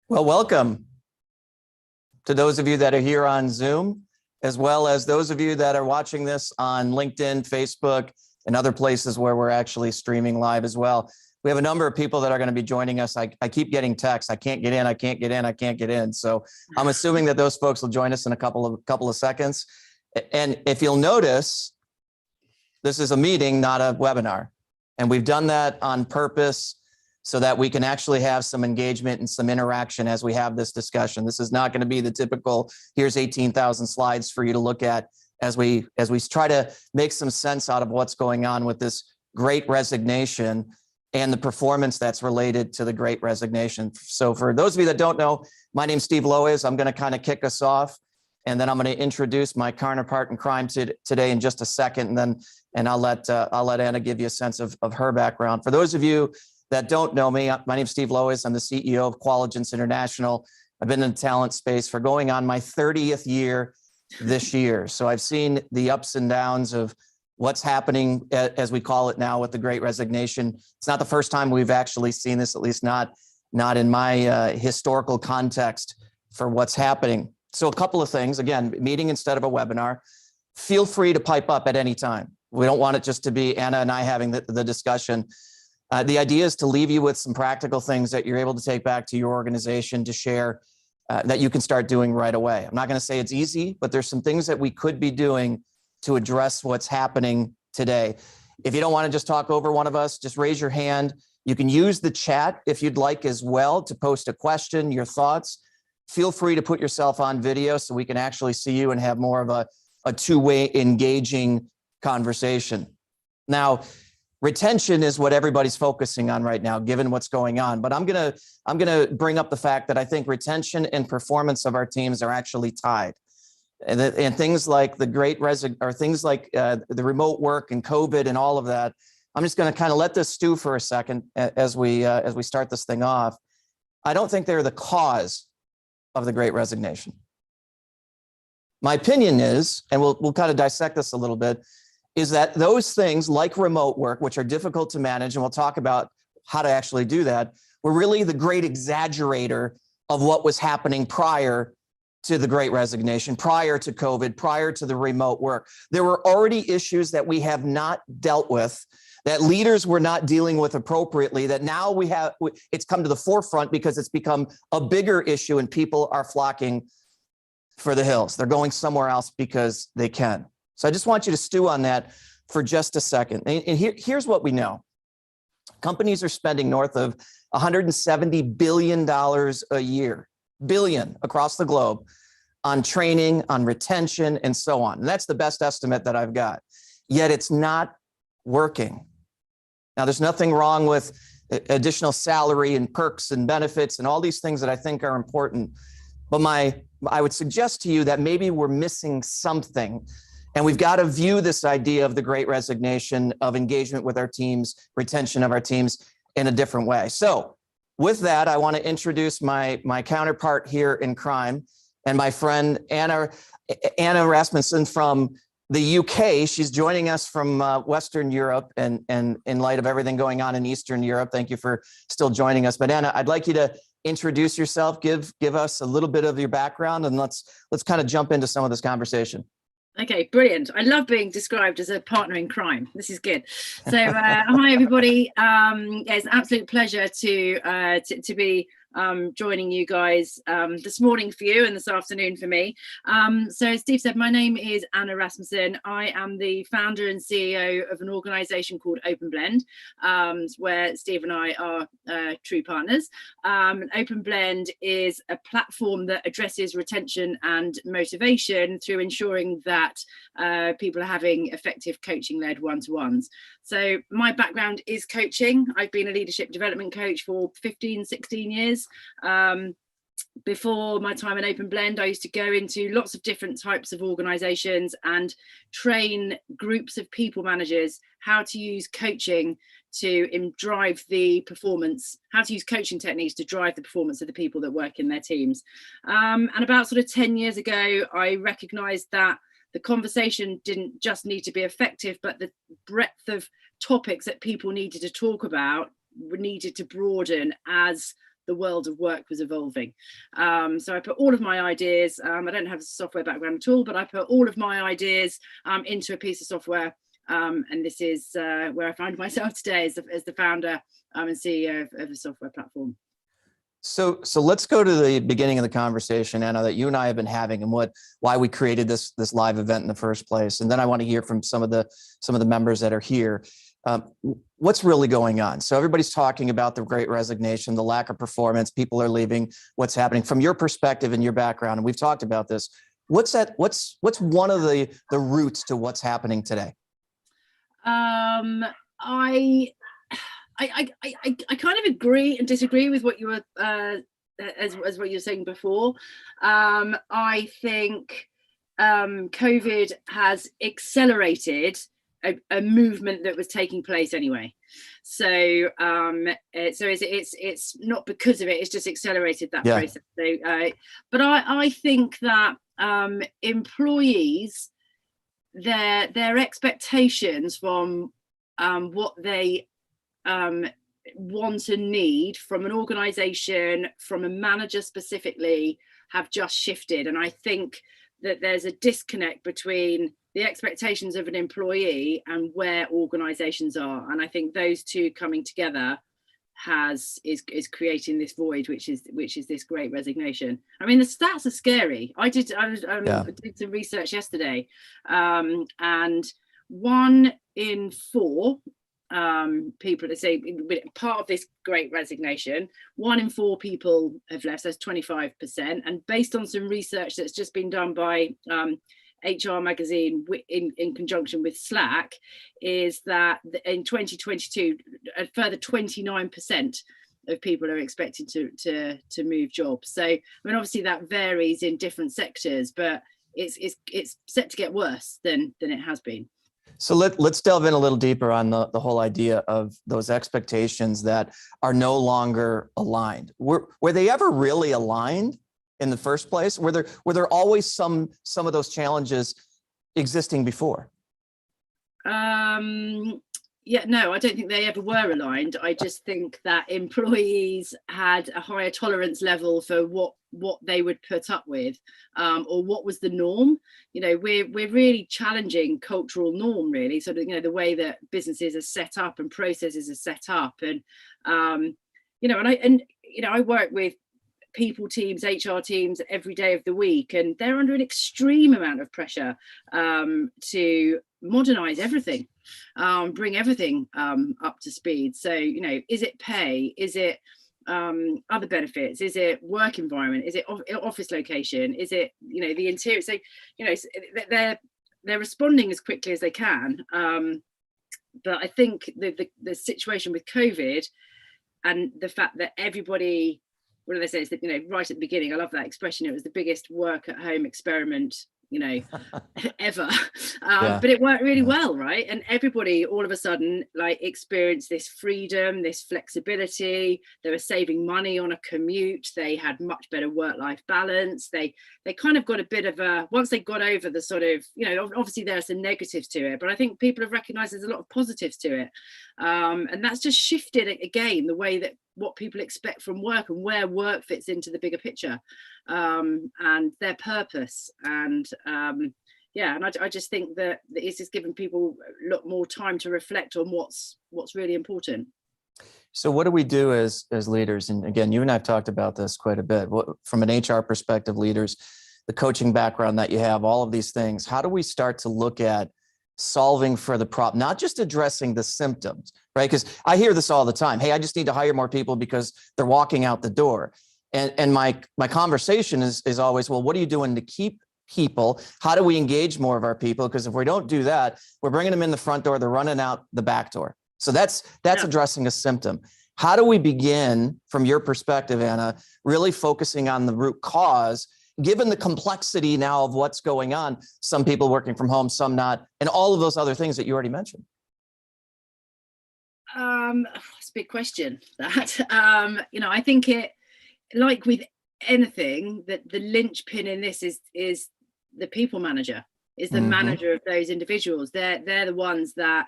Well, welcome to those of you that are here on Zoom, as well as those of you that are watching this on LinkedIn, Facebook, and other places where we're actually streaming live as well. We have a number of people that are going to be joining us. I keep getting texts. I can't get in. I can't get in. I can't get in. So I'm assuming that those folks will join us in a couple of seconds. And if you'll notice, this is a meeting, not a webinar. And we've done that on purpose so that we can actually have some engagement and some interaction as we have this discussion. This is not going to be the typical, here's 18,000 slides for you to look at as we try to make some sense out of what's going on with this great resignation and the performance that's related to the great resignation. So for those of you that don't know, my name's Steve Lowisz. I'm going to kind of kick us off, and then I'm going to introduce my counterpart in crime today in just a second, and I'll let Anna give you a sense of her background. For those of you that don't know me, my name's Steve Lowisz. I'm the CEO of Qualigence International. I've been in the talent space for going on my 30th year this year. So I've seen the ups and downs of what's happening, as we call it now, with the Great Resignation. It's not the first time we've actually seen this, at least not in my historical context for what's happening. So a couple of things, again, meeting instead of a webinar. Feel free to pipe up at any time. We don't want it just to be Anna and I having the discussion. The idea is to leave you with some practical things that you're able to take back to your organization to share that you can start doing right away. I'm not going to say it's easy, but there's some things that we could be doing to address what's happening today. If you don't want to just talk over one of us, just raise your hand. You can use the chat if you'd like as well to post a question, your thoughts. Feel free to put yourself on video so we can actually see you and have more of a two-way engaging conversation. Now, retention is what everybody's focusing on right now, given what's going on. But I'm gonna bring up the fact that I think retention and performance of our teams are actually tied. And things like the the remote work and COVID and all of that. I'm just going to kind of let this stew for a second as we start this thing off. I don't think they're the cause of the Great Resignation. My opinion is, and we'll kind of dissect this a little bit, is that those things like remote work, which are difficult to manage, and we'll talk about how to actually do that, were really the great exaggerator of what was happening prior to the Great Resignation, prior to COVID, prior to the remote work. There were already issues that we have not dealt with, that leaders were not dealing with appropriately, that now it's come to the forefront because it's become a bigger issue and people are flocking for the hills. They're going somewhere else because they can. So I just want you to stew on that for just a second. And here's what we know. Companies are spending north of $170 billion a year, billion across the globe, on training, on retention, and so on. And that's the best estimate that I've got. Yet it's not working. Now, there's nothing wrong with additional salary and perks and benefits and all these things that I think are important. But I would suggest to you that maybe we're missing something. And we've got to view this idea of the Great Resignation, of engagement with our teams, retention of our teams in a different way. So with that, I want to introduce my counterpart here in crime and my friend Anna Rasmussen from the UK. She's joining us from Western Europe, and in light of everything going on in Eastern Europe, thank you for still joining us. But Anna, I'd like you to introduce yourself, give us a little bit of your background, and let's kind of jump into some of this conversation. Okay, brilliant. I love being described as a partner in crime. This is good. So hi, everybody. It's an absolute pleasure to be joining you guys this morning for you and this afternoon for me. So as Steve said, my name is Anna Rasmussen. I am the founder and CEO of an organization called Open Blend, where Steve and I are true partners. Open Blend is a platform that addresses retention and motivation through ensuring that people are having effective coaching-led one-to-ones. So my background is coaching. I've been a leadership development coach for 15, 16 years. Before my time in Open Blend, I used to go into lots of different types of organizations and train groups of people managers how to use coaching to drive the performance, how to use coaching techniques to drive the performance of the people that work in their teams. And about sort of 10 years ago, I recognized that the conversation didn't just need to be effective, but the breadth of topics that people needed to talk about needed to broaden as the world of work was evolving. So I put all of my ideas, I don't have a software background at all, but I put all of my ideas into a piece of software. And this is where I find myself today as the founder and CEO of a software platform. So let's go to the beginning of the conversation, Anna, that you and I have been having, and why we created this live event in the first place. And then I want to hear from some of the members that are here. What's really going on? So everybody's talking about the Great Resignation, the lack of performance, people are leaving. What's happening from your perspective and your background? And we've talked about this. What's one of the roots to what's happening today? I kind of agree and disagree with what you were as what you were saying before. I think COVID has accelerated a movement that was taking place anyway. So it's not because of it; it's just accelerated that process. So, but I think that employees, their expectations from what they want and need from an organization, from a manager specifically, have just shifted. And I think that there's a disconnect between the expectations of an employee and where organizations are. And I think those two coming together is creating this void, which is this Great Resignation. I mean, the stats are scary. I did some research yesterday, and 1 in 4 people to say part of this Great Resignation, 1 in 4 people have left. So that's 25%. And based on some research that's just been done by HR Magazine in conjunction with Slack, is that in 2022 a further 29% of people are expected to move jobs. So I mean, obviously that varies in different sectors, but it's set to get worse than it has been. So let's delve in a little deeper on the whole idea of those expectations that are no longer aligned. Were they ever really aligned in the first place? Were there always some of those challenges existing before? Yeah, no, I don't think they ever were aligned. I just think that employees had a higher tolerance level for what they would put up with, or what was the norm. You know, we're really challenging cultural norm, really. Sort of, you know, the way that businesses are set up and processes are set up, and you know, I work with people teams, HR teams every day of the week, and they're under an extreme amount of pressure to modernize everything, bring everything up to speed. So, you know, is it pay? Is it other benefits? Is it work environment? Is it office location? Is it, you know, the interior? So, you know, they're responding as quickly as they can. But I think the situation with COVID and the fact that everybody, what do they say? Is that, you know, right at the beginning, I love that expression. It was the biggest work at home experiment, you know, ever. But it worked really well, right? And everybody all of a sudden like experienced this freedom, this flexibility. They were saving money on a commute. They had much better work-life balance. They kind of got a bit of a, once they got over the sort of, you know, obviously there are some negatives to it, but I think people have recognized there's a lot of positives to it. And that's just shifted again the way that what people expect from work and where work fits into the bigger picture, and their purpose. And and I just think that it's just giving people a lot more time to reflect on what's really important. So what do we do as leaders? And again, you and I have talked about this quite a bit. From an HR perspective, leaders, the coaching background that you have, all of these things, how do we start to look at solving for the problem, not just addressing the symptoms, right? Because I hear this all the time. Hey, I just need to hire more people because they're walking out the door. And my conversation is always, well, what are you doing to keep people? How do we engage more of our people? Because if we don't do that, we're bringing them in the front door, they're running out the back door. So that's addressing a symptom. How do we begin, from your perspective, Anna, really focusing on the root cause, given the complexity now of what's going on, some people working from home, some not, and all of those other things that you already mentioned? It's a big question, that. You know, I think it, like with anything, that the linchpin in this is the people manager, is the manager of those individuals. They're the ones that,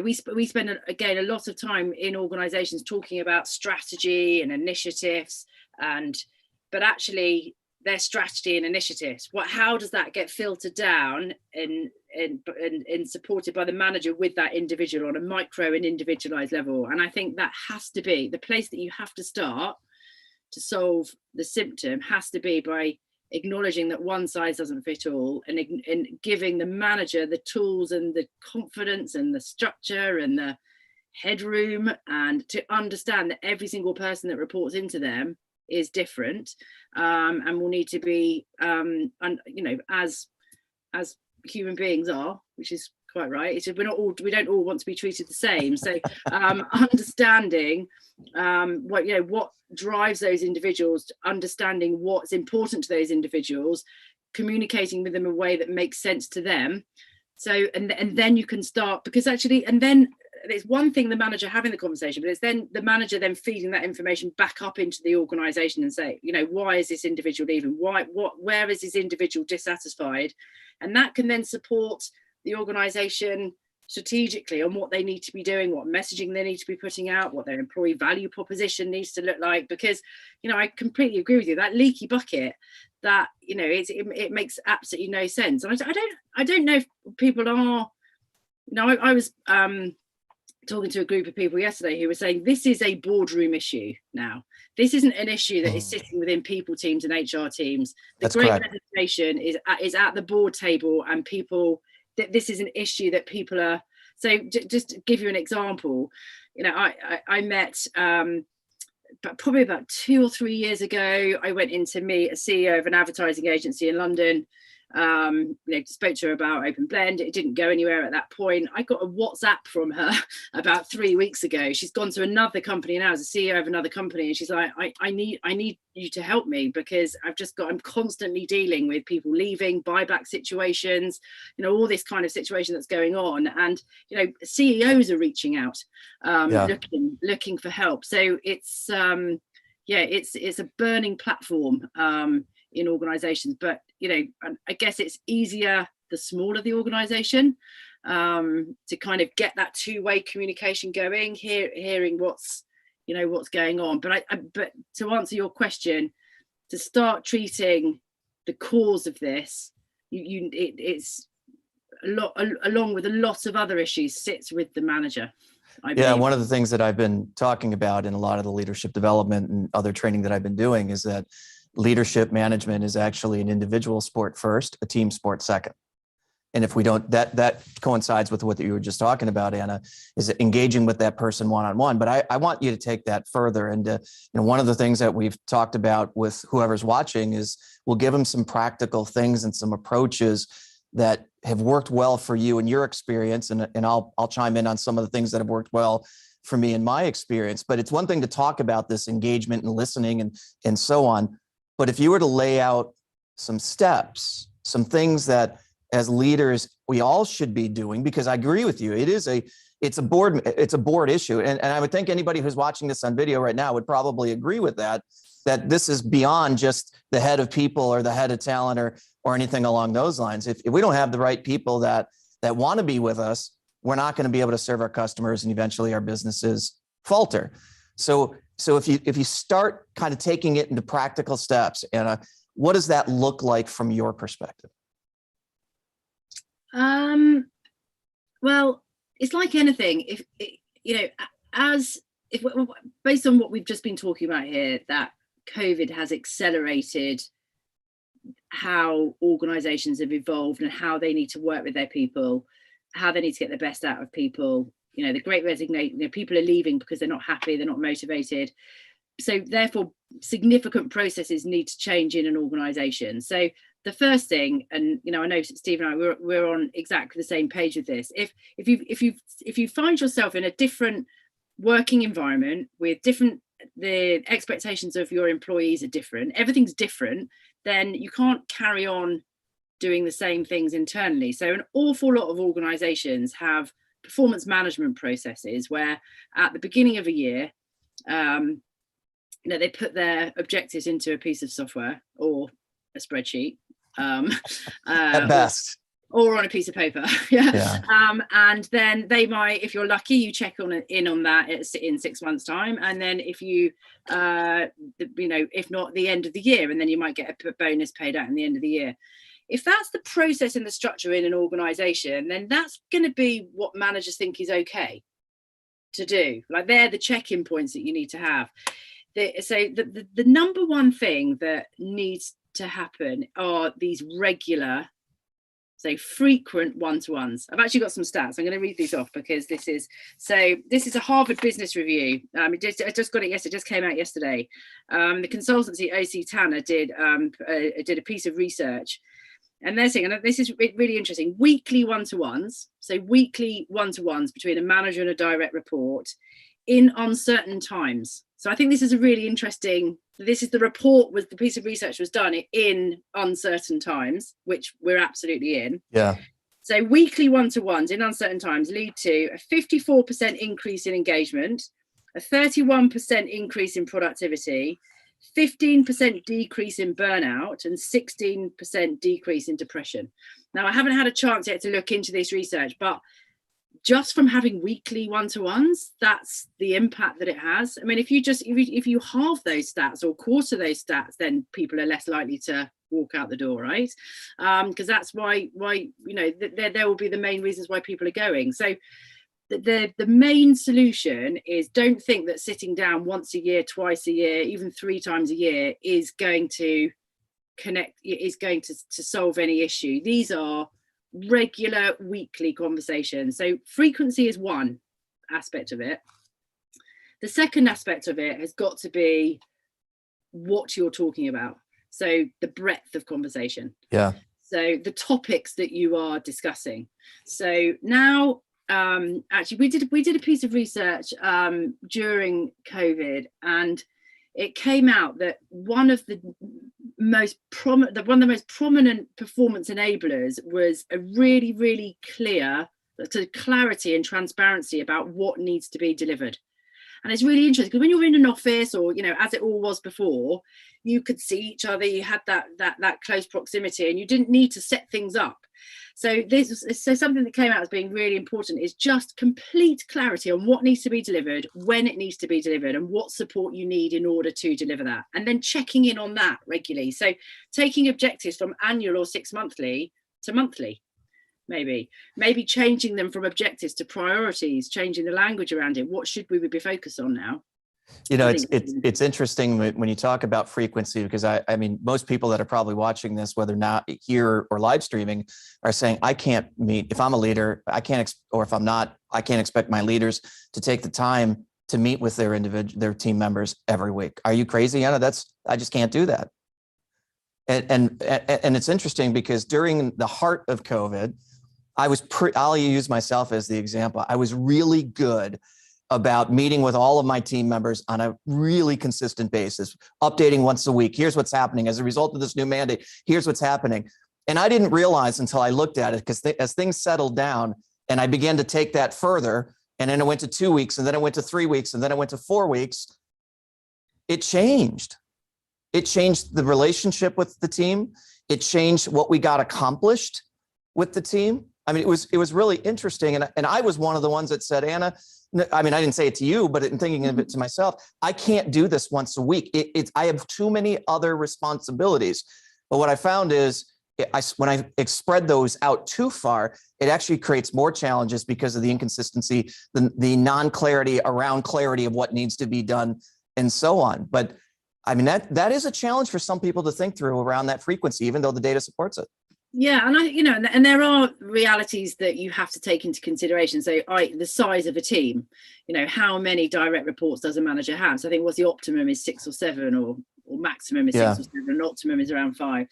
we spend again a lot of time in organizations talking about strategy and initiatives, but actually their strategy and initiatives, how does that get filtered down and supported by the manager with that individual on a micro and individualized level? And I think that has to be the place that you have to start to solve the symptom, has to be by acknowledging that one size doesn't fit all, and giving the manager the tools and the confidence and the structure and the headroom, and to understand that every single person that reports into them is different, and will need to be, as human beings are, which is quite right. It's we don't all want to be treated the same. So understanding what drives those individuals, understanding what's important to those individuals, communicating with them in a way that makes sense to them. So and then you can start, because actually, and then it's one thing the manager having the conversation, but it's then the manager then feeding that information back up into the organization and say, why is this individual leaving? Where is this individual dissatisfied? And that can then support the organization strategically on what they need to be doing, what messaging they need to be putting out, what their employee value proposition needs to look like. Because I completely agree with you, that leaky bucket, that it makes absolutely no sense. And I don't know if people are, I was talking to a group of people yesterday who were saying this is a boardroom issue now. This isn't an issue that is sitting within people teams and HR teams. The great resignation is at the board table, and people, that this is an issue that people are. So just to give you an example, I met but probably about 2 or 3 years ago, I went in to meet a CEO of an advertising agency in London. Spoke to her about Open Blend. It didn't go anywhere at that point. I got a WhatsApp from her about 3 weeks ago. She's gone to another company now as a CEO of another company, and she's like, I need you to help me, because I'm constantly dealing with people leaving, buyback situations, all this kind of situation that's going on, and CEOs are reaching out, looking for help. So it's it's a burning platform in organizations, but I guess it's easier the smaller the organization, to kind of get that two-way communication going, hearing what's going on. But but to answer your question, to start treating the cause of this, it's a lot, along with a lot of other issues, sits with the manager. Yeah, one of the things that I've been talking about in a lot of the leadership development and other training that I've been doing is that leadership management is actually an individual sport first, a team sport second. And if we don't, that coincides with what you were just talking about, Anna, is engaging with that person one-on-one. But I want you to take that further. And one of the things that we've talked about with whoever's watching is we'll give them some practical things and some approaches that have worked well for you in your experience. And I'll chime in on some of the things that have worked well for me in my experience. But it's one thing to talk about this engagement and listening and so on. But if you were to lay out some steps, some things that as leaders we all should be doing, because I agree with you, it's a board issue, and I would think anybody who's watching this on video right now would probably agree with that this is beyond just the head of people or the head of talent or anything along those lines. If we don't have the right people that want to be with us, we're not going to be able to serve our customers, and eventually our businesses falter. So if you start kind of taking it into practical steps, Anna, what does that look like from your perspective? Well, it's like anything. If based on what we've just been talking about here, that COVID has accelerated how organizations have evolved and how they need to work with their people, how they need to get the best out of people. The great resignation, people are leaving because they're not happy, they're not motivated. So therefore, significant processes need to change in an organization. So the first thing, and I know Steve and I, we're on exactly the same page with this. If you find yourself in a different working environment with the expectations of your employees are different, everything's different, then you can't carry on doing the same things internally. So an awful lot of organizations have performance management processes where at the beginning of a year, they put their objectives into a piece of software or a spreadsheet. At best. or on a piece of paper. Yeah. Yeah. And then they might, if you're lucky, you check in on that in 6 months time. And then if you if not, the end of the year, and then you might get a bonus paid out in the end of the year. If that's the process and the structure in an organization, then that's going to be what managers think is okay to do. Like, they're the check-in points that you need to have. The number one thing that needs to happen are these regular, frequent one-to-ones. I've actually got some stats. I'm going to read these off because this is a Harvard Business Review. I just got it yesterday. It just came out yesterday. The consultancy OC Tanner did a piece of research, and they're saying, and this is really interesting, weekly one-to-ones. So weekly one-to-ones between a manager and a direct report in uncertain times. So I think this is a really interesting, the piece of research was done in uncertain times, which we're absolutely in. Yeah. So weekly one-to-ones in uncertain times lead to a 54% increase in engagement, a 31% increase in productivity, 15% decrease in burnout, and 16% decrease in depression. Now, I haven't had a chance yet to look into this research, but just from having weekly one-to-ones, that's the impact that it has. I mean, if you halve those stats or quarter those stats, then people are less likely to walk out the door, right? Because that's why there will be the main reasons why people are going. So the main solution is, don't think that sitting down once a year, twice a year, even 3 times a year is going to solve any issue. These are regular weekly conversations. So frequency is one aspect of it. The second aspect of it has got to be what you're talking about. So the breadth of conversation. Yeah. So the topics that you are discussing. So now, actually, we did a piece of research during COVID, and it came out that one of the most prominent performance enablers was a really, really clear clarity and transparency about what needs to be delivered. And it's really interesting because when you're in an office, or as it all was before, you could see each other, you had that close proximity, and you didn't need to set things up. So something that came out as being really important is just complete clarity on what needs to be delivered, when it needs to be delivered, and what support you need in order to deliver that. And then checking in on that regularly. So taking objectives from annual or 6 monthly to monthly, maybe changing them from objectives to priorities, changing the language around it. What should we be focused on now? It's interesting when you talk about frequency, because I mean, most people that are probably watching this, whether not here or live streaming, are saying, I can't meet, if I'm a leader, I can't, or if I'm not, I can't expect my leaders to take the time to meet with their team members every week. Are you crazy, Anna? I just can't do that. And it's interesting because during the heart of COVID, I'll use myself as the example. I was really good about meeting with all of my team members on a really consistent basis, updating once a week. Here's what's happening as a result of this new mandate. Here's what's happening. And I didn't realize until I looked at it, because as things settled down and I began to take that further, and then it went to 2 weeks, and then it went to 3 weeks, and then it went to 4 weeks, it changed. It changed the relationship with the team. It changed what we got accomplished with the team. I mean, it was really interesting. And I was one of the ones that said, Anna, I mean, I didn't say it to you, but in thinking of it to myself, I can't do this once a week. I have too many other responsibilities. But what I found is when I spread those out too far, it actually creates more challenges because of the inconsistency, the non-clarity around clarity of what needs to be done, and so on. But I mean, that is a challenge for some people to think through around that frequency, even though the data supports it. Yeah, and there are realities that you have to take into consideration. So the size of a team, how many direct reports does a manager have? So I think the optimum is 6 or 7, or maximum is 6 or 7, and optimum is around 5.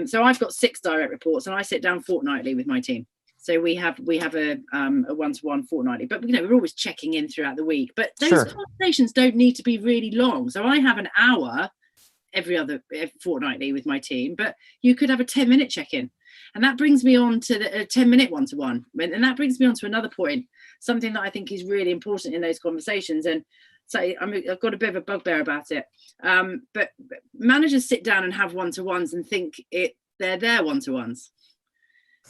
So I've got 6 direct reports, and I sit down fortnightly with my team. So we have a one-to-one fortnightly, but we're always checking in throughout the week. But those conversations don't need to be really long. So I have an hour every fortnightly with my team, but you could have a 10-minute check-in, and that brings me on to the 10-minute one-to-one, and that brings me on to another point, something that I think is really important in those conversations. And so I've got a bit of a bugbear about it, but managers sit down and have one-to-ones and think they're their one-to-ones.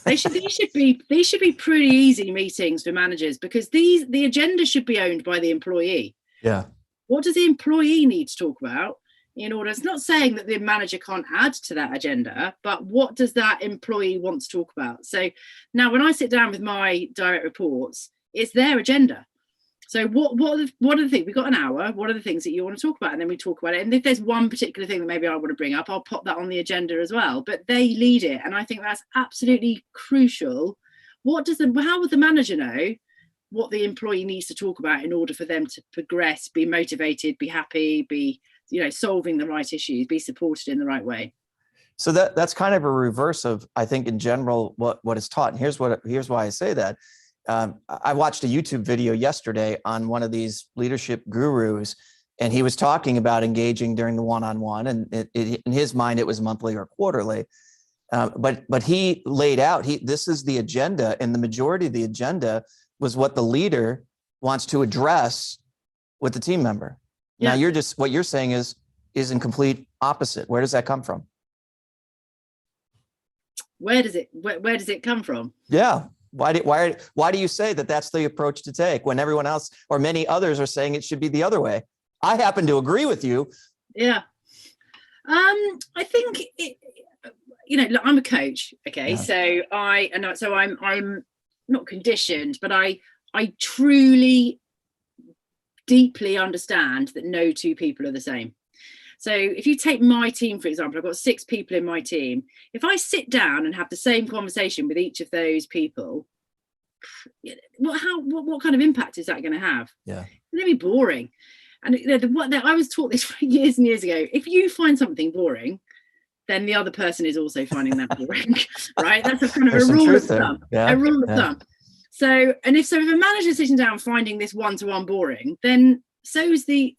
These should be pretty easy meetings for managers, because the agenda should be owned by the employee. Yeah. What does the employee need to talk about in order? It's not saying that the manager can't add to that agenda, but what does that employee want to talk about? So now when I sit down with my direct reports, it's their agenda. So what are the things? We've got an hour. What are the things that you want to talk about? And then we talk about it. And if there's one particular thing that maybe I want to bring up, I'll pop that on the agenda as well. But they lead it. And I think that's absolutely crucial. How would the manager know what the employee needs to talk about in order for them to progress, be motivated, be happy, be, solving the right issues, be supported in the right way? So that's kind of a reverse of, I think, in general, what is taught. And here's why I say that. I watched a YouTube video yesterday on one of these leadership gurus, and he was talking about engaging during the one-on-one, and in his mind, it was monthly or quarterly. But he laid out, this is the agenda, and the majority of the agenda was what the leader wants to address with the team member. Yeah. Now what you're saying is in complete opposite. Where does that come from? Where does it come from? Yeah. Why do you say that that's the approach to take when everyone else or many others are saying it should be the other way? I happen to agree with you. Yeah. I think look, I'm a coach. Okay. Yeah. So I'm not conditioned, but I truly deeply understand that no two people are the same. So if you take my team, for example, I've got 6 people in my team. If I sit down and have the same conversation with each of those people, what kind of impact is that going to have? Yeah, it's going to be boring. And I was taught this years and years ago. If you find something boring, then the other person is also finding that boring, right? That's a kind of a rule of thumb. Yeah, a rule of thumb. So if a manager is sitting down finding this one-to-one boring, then so is the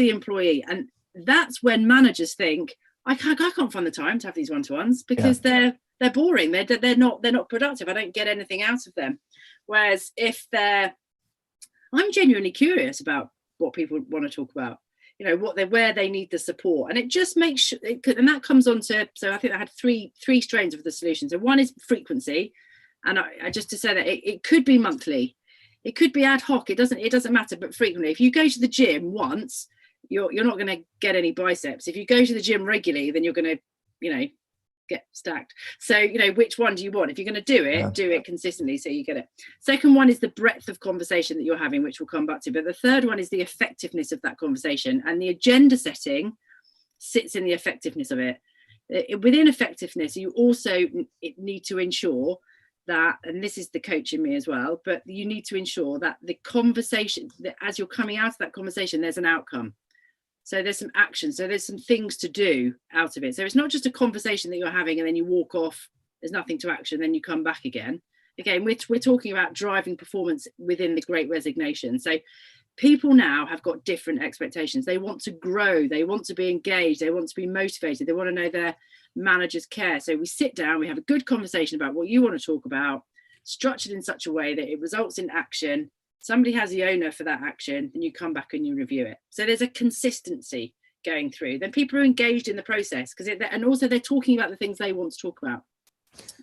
employee. And that's when managers think, I can't find the time to have these one-to-ones because they're boring. They're not productive. I don't get anything out of them. Whereas I'm genuinely curious about what people want to talk about, where they need the support, and it just makes sure. And that comes on to. So I think I had three strains of the solution. So one is frequency, and I just to say that it could be monthly, it could be ad hoc. It doesn't matter, but frequently. If you go to the gym once, you're not going to get any biceps. If you go to the gym regularly, then you're going to, get stacked. So, which one do you want? If you're going to do it, do it consistently so you get it. Second one is the breadth of conversation that you're having, which we'll come back to. But the third one is the effectiveness of that conversation, and the agenda setting sits in the effectiveness of it. Within effectiveness, you also need to ensure that, and this is the coach in me as well, but you need to ensure that the conversation, that as you're coming out of that conversation, there's an outcome. So there's some action. So there's some things to do out of it. So it's not just a conversation that you're having and then you walk off, there's nothing to action, then you come back again. Again, we're talking about driving performance within the Great Resignation. So people now have got different expectations. They want to grow. They want to be engaged. They want to be motivated. They want to know their managers care. So we sit down, we have a good conversation about what you want to talk about, structured in such a way that it results in action. Somebody has the owner for that action, then you come back and you review it. So there's a consistency going through. Then people are engaged in the process and also they're talking about the things they want to talk about,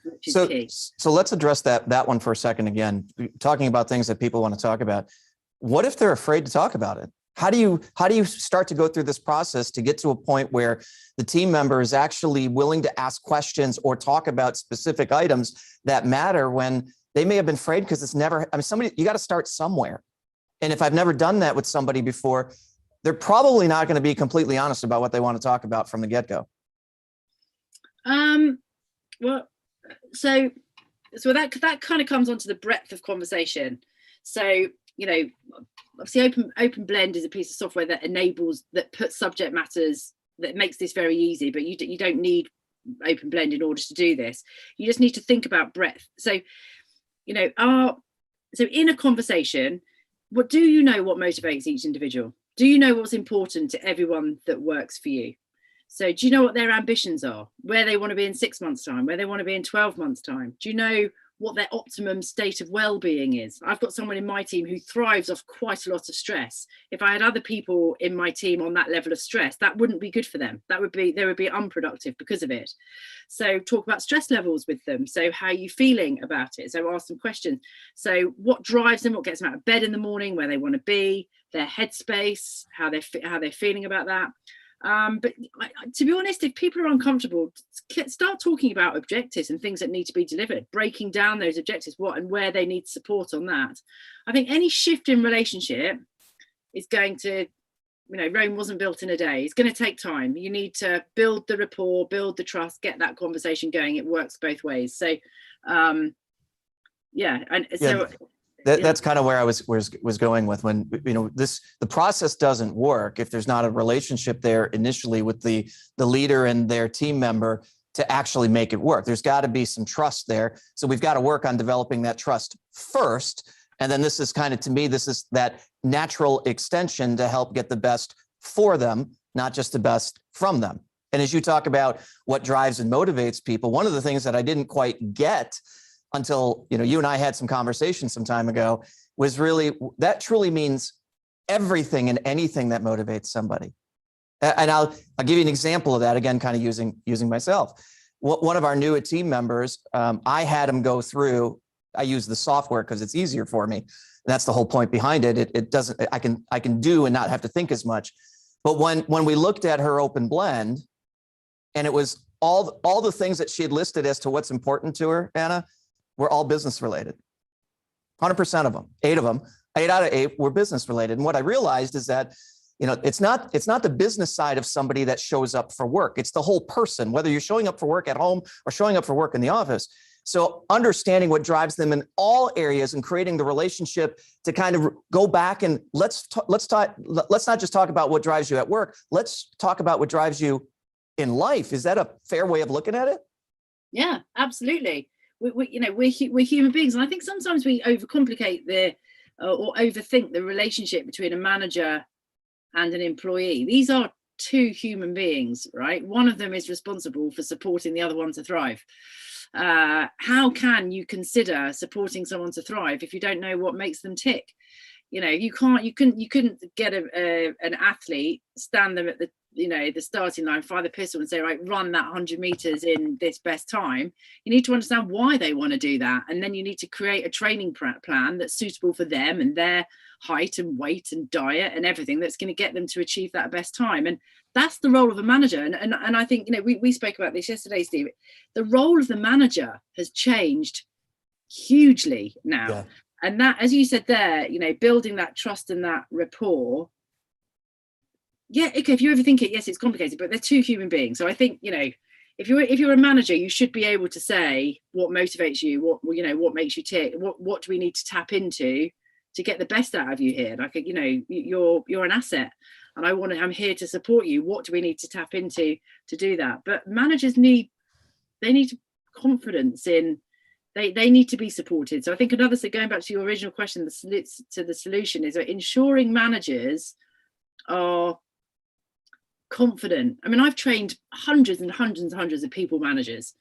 which is key. So let's address that one for a second again, talking about things that people want to talk about. What if they're afraid to talk about it? How do you start to go through this process to get to a point where the team member is actually willing to ask questions or talk about specific items that matter when they may have been afraid because you got to start somewhere. And if I've never done that with somebody before, they're probably not going to be completely honest about what they want to talk about from the get-go. Well, so that kind of comes onto the breadth of conversation. So, obviously Open Blend is a piece of software that puts subject matters, that makes this very easy, but you don't need Open Blend in order to do this. You just need to think about breadth. So, so in a conversation, what motivates each individual? Do you know what's important to everyone that works for you? So do you know what their ambitions are, where they want to be in 6 months' time, where they want to be in 12 months' time? Do you know what their optimum state of well-being is. I've got someone in my team who thrives off quite a lot of stress. If I had other people in my team on that level of stress, that wouldn't be good for them. They would be unproductive because of it. So talk about stress levels with them. So how are you feeling about it? So ask them questions. So what drives them, what gets them out of bed in the morning, where they want to be, their headspace, how they're feeling about that. But to be honest, if people are uncomfortable, start talking about objectives and things that need to be delivered, breaking down those objectives, what and where they need support on that. I think any shift in relationship is going to, Rome wasn't built in a day. It's going to take time. You need to build the rapport, build the trust, get that conversation going. It works both ways. So, That's kind of where I was going with, when, the process doesn't work if there's not a relationship there initially with the leader and their team member to actually make it work. There's got to be some trust there. So we've got to work on developing that trust first. And then this is kind of, to me, this is that natural extension to help get the best for them, not just the best from them. And as you talk about what drives and motivates people, one of the things that I didn't quite get until, you and I had some conversations some time ago, was really, that truly means everything and anything that motivates somebody. And I'll give you an example of that, again, kind of using myself. One of our newer team members, I had him go through, I use the software because it's easier for me. And that's the whole point behind it. It doesn't, I can do and not have to think as much. But when we looked at her open blend, and it was all the things that she had listed as to what's important to her, Anna, were all business related. 100% of them, 8 out of 8 were business related. And what I realized is that, it's not the business side of somebody that shows up for work. It's the whole person, whether you're showing up for work at home or showing up for work in the office. So understanding what drives them in all areas and creating the relationship to kind of go back and let's not just talk about what drives you at work. Let's talk about what drives you in life. Is that a fair way of looking at it? Yeah, absolutely. We're human beings, and I think sometimes we overcomplicate or overthink the relationship between a manager and an employee. These are 2 human beings, right? One of them is responsible for supporting the other one to thrive. How can you consider supporting someone to thrive if you don't know what makes them tick? You couldn't get an athlete, stand them at the starting line, fire the pistol and say, right, run that 100 meters in this best time. You need to understand why they want to do that. And then you need to create a training plan that's suitable for them and their height and weight and diet and everything that's going to get them to achieve that best time. And that's the role of a manager. And I think, we spoke about this yesterday, Steve. The role of the manager has changed hugely now. Yeah. And that, as you said there, building that trust and that rapport. Yeah, okay, if you overthink it, yes, it's complicated, but they're 2 human beings. So I think, if you're a manager, you should be able to say what motivates you, what makes you tick, what do we need to tap into to get the best out of you here? Like, you're an asset, and I'm here to support you. What do we need to tap into to do that? But managers need confidence in. They need to be supported. So I think another thing, going back to your original question, the solution is ensuring managers are confident. I mean, I've trained hundreds and hundreds and hundreds of people managers.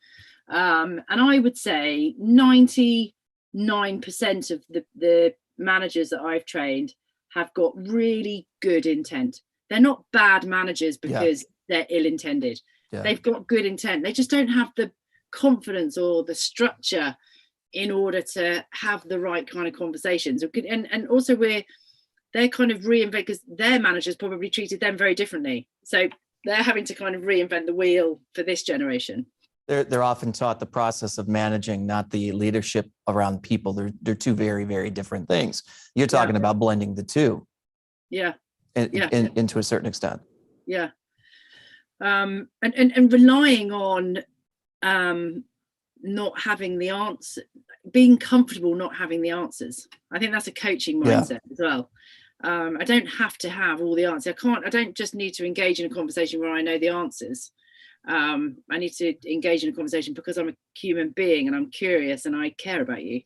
And I would say 99% of the managers that I've trained have got really good intent. They're not bad managers because they're ill-intended. Yeah. They've got good intent. They just don't have the confidence or the structure in order to have the right kind of conversations. And also they're kind of reinvent, because their managers probably treated them very differently. So they're having to kind of reinvent the wheel for this generation. They're often taught the process of managing, not the leadership around people. They're 2 very, very different things. You're talking about blending the 2. Yeah. Into a certain extent. Yeah. And relying on not having the answer, being comfortable not having the answers. I think that's a coaching mindset as well. I don't have to have all the answers. I don't just need to engage in a conversation where I know the answers. I need to engage in a conversation because I'm a human being and I'm curious and I care about you.